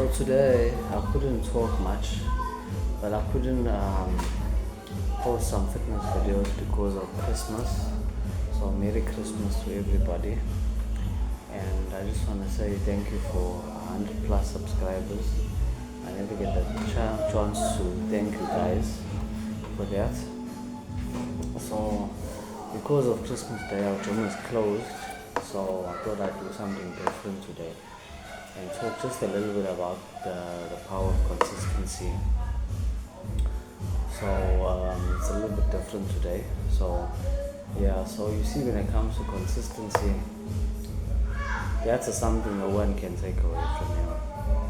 So today I couldn't talk much, but I couldn't post some fitness videos because of Christmas. So Merry Christmas to everybody, and I just want to say thank you for 100 plus subscribers. I never get the chance to thank you guys for that. So because of Christmas Day, our gym is closed, so I thought I'd do something different today and talk just a little bit about the power of consistency. So it's a little bit different today. So yeah, so you see, when it comes to consistency, that's something no one can take away from you.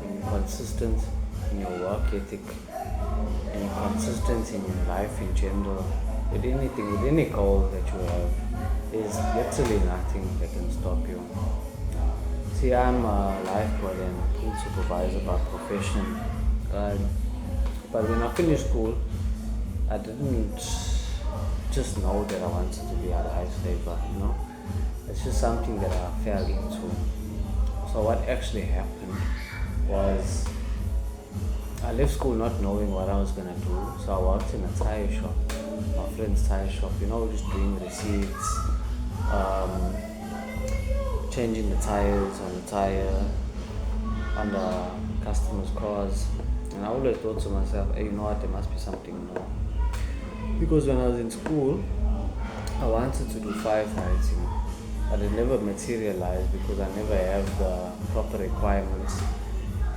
When you're consistent in your work ethic, and you're consistent in your life in general, with anything, with any goal that you have, there's literally nothing that can stop you. See, I'm a lifeguard and pool supervisor by profession. But when I finished school, I didn't just know that I wanted to be a lifesaver. It's just something that I fell into. So what actually happened was I left school not knowing what I was gonna do. So I worked in a tire shop, my friend's tire shop, just doing receipts, changing the tires on the tire under customers' cars. And I always thought to myself, hey, you know what, there must be something more. Because when I was in school, I wanted to do firefighting, but it never materialized because I never have the proper requirements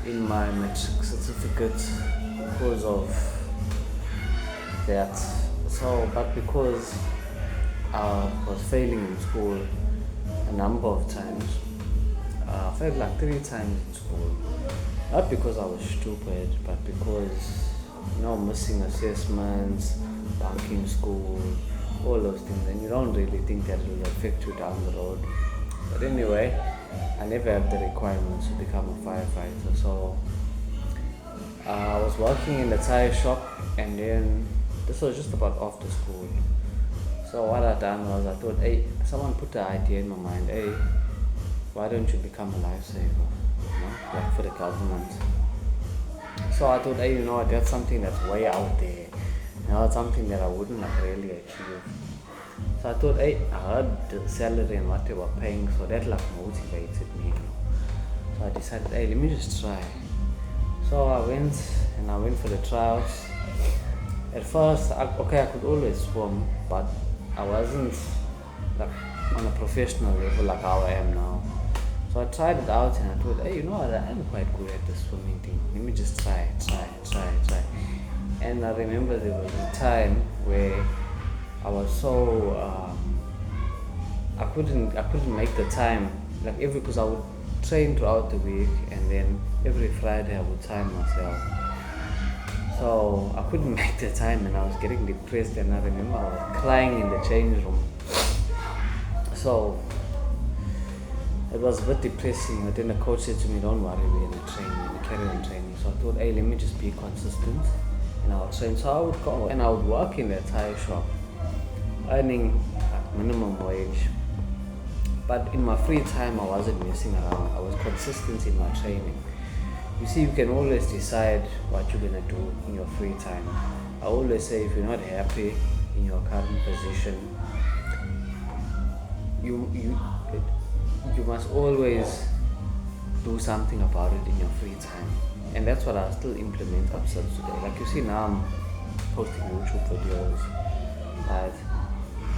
in my matric certificate because of that. So, but because I was failing in school a number of times, I failed like 3 times in school. Not because I was stupid, but because missing assessments, bunking school, all those things, and you don't really think that it will affect you down the road. But anyway, I never had the requirements to become a firefighter. So I was working in the tire shop, and then this was just about after school. So what I done was I thought, hey, someone put the idea in my mind, hey, why don't you become a lifesaver, like for the government. So I thought, hey, that's something that's way out there. It's something that I wouldn't have really achieved. So I thought, hey, I heard the salary and what they were paying, so that motivated me. So I decided, hey, let me just try. So I went for the trials. At first, I could always swim, but I wasn't on a professional level like how I am now. So I tried it out and I thought, hey, I am quite good at the swimming thing. Let me just try. And I remember there was a time where I was so I couldn't make the time, because I would train throughout the week, and then every Friday I would time myself. So I couldn't make the time, and I was getting depressed, and I remember I was crying in the change room. So it was a bit depressing, but then the coach said to me, don't worry, we're going to train, we're going to carry on training. So I thought, hey, let me just be consistent, and I'll train. So I would go and I would work in the tire shop, earning minimum wage. But in my free time, I wasn't messing around. I was consistent in my training. You see, you can always decide what you're going to do in your free time. I always say, if you're not happy in your current position, you must always do something about it in your free time. And that's what I still implement up till today. Like you see, now I'm posting YouTube videos, right?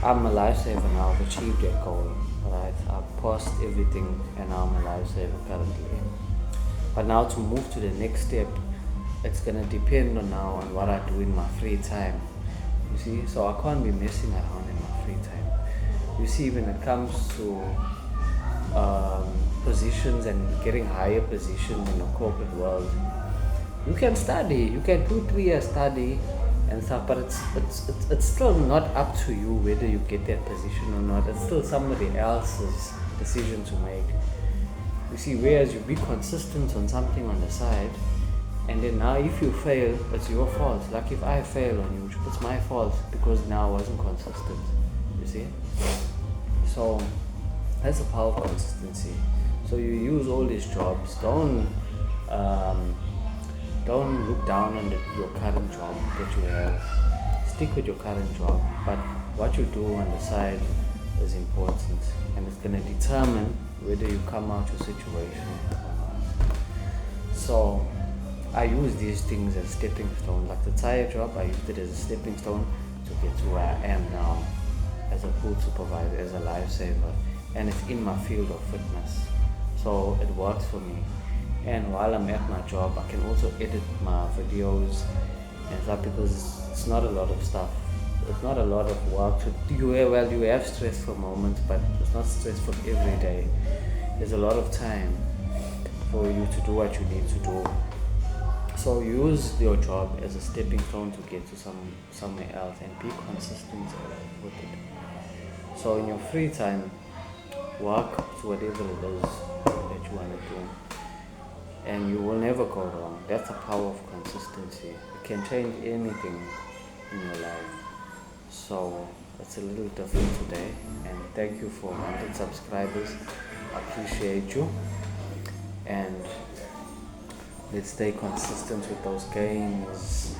I'm a lifesaver now. I've achieved that goal, right? I've paused everything, and now I'm a lifesaver currently. But now to move to the next step, it's gonna depend on what I do in my free time. You see, so I can't be messing around in my free time. You see, when it comes to positions and getting higher positions in the corporate world, you can study, you can do 3 years study and stuff, but it's still not up to you whether you get that position or not. It's still somebody else's decision to make. You see, whereas you be consistent on something on the side, and then now if you fail, it's your fault. Like if I fail on YouTube, it's my fault because now I wasn't consistent. You see? So that's the power of consistency. So you use all these jobs. Don't don't look down on your current job that you have. Stick with your current job, but what you do on the side is important, and it's going to determine whether you come out your situation or not. So I use these things as stepping stones. Like the tire job, I used it as a stepping stone to get to where I am now, as a pool supervisor, as a lifesaver, and it's in my field of fitness. So it works for me. And while I'm at my job, I can also edit my videos and stuff, because it's not a lot of stuff. It's not a lot of work to do. You have stressful moments, but it's not stressful every day. There's a lot of time for you to do what you need to do. So use your job as a stepping stone to get to somewhere else, and be consistent with it. So in your free time, work to whatever it is that you want to do, and you will never go wrong. That's the power of consistency. It can change anything in your life. So it's a little different today, and thank you for 100 subscribers. I appreciate you, and let's stay consistent with those gains.